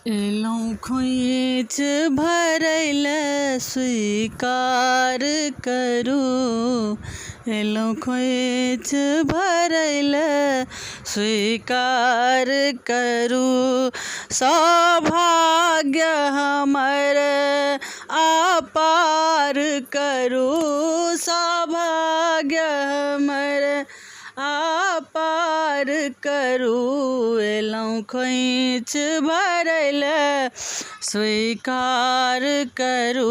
एलहुँ खोइछ भरैल स्वीकार करू। एलहुँ खोइछ भरैल स्वीकार करू। सौभाग्य हमर अपार करू। सौभाग्य हमर अपार करू। एलहुँ खोइछ भरैल स्वीकार करू।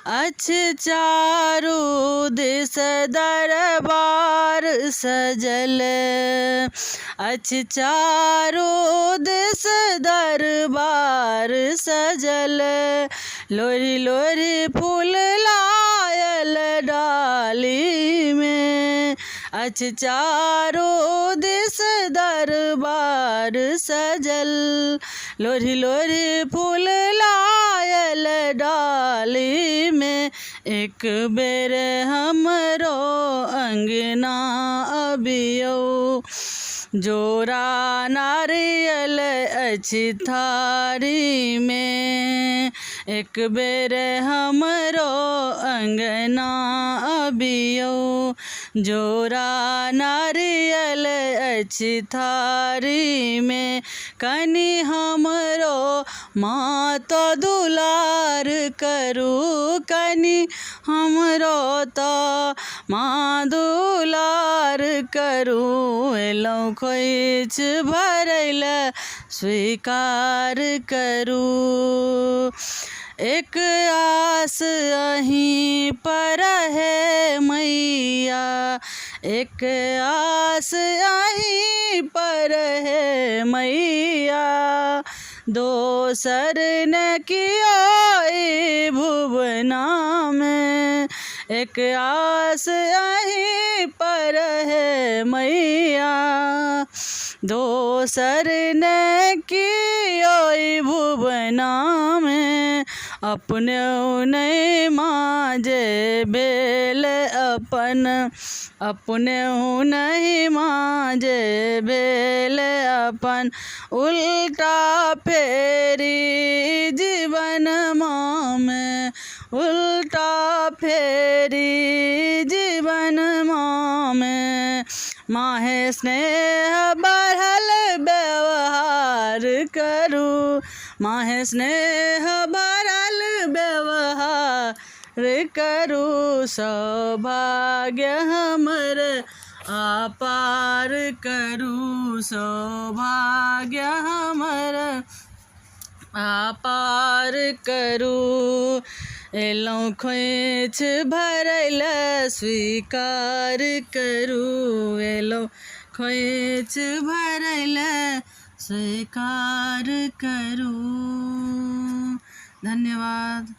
अछि चारू दिस दरबार सजल। अछि चारू दिस दरबार सजल। लोरी लोरी फूल लायल डाली में। अछि चारू दिस दरबार सजल। लोरी लोरी फूल लायल डाली में। एक बेर हमरो अंगना अबियौ। जोड़ा नारियल अछि थारी में। एक बेर हमरो अंगना अबियौ। जोड़ा नारियल अछि थारी में। कनि हमरो मात दुलार करू। कनि हमरो तो माँ दुलार करू। एलहुँ खोइछ भरैल स्वीकार करू। एक आस अहीं पर है मैया। एक आस अहीं पर है मैया। दोसर न कियो भुवना में। एक आस अहीं पर है मैया। दोसर न कियो भुवना में। अपने नहीं माजे भेल अपन। अपने नहीं माजे भेल अपन। उल्टा फेरी जीवन में। उल्टा फेरी जीवन में। माहे स्नेह बढ़ल व्यवहार करू। माहे स्नेह बढ़ल व्यवहार करू। सौभाग्य हमर अपार करू। सौभाग्य हमर अपार करू। एलहुँ खोइछ भरैल स्वीकार करू। एलहुँ खोइछ भरैल स्वीकार करू। धन्यवाद।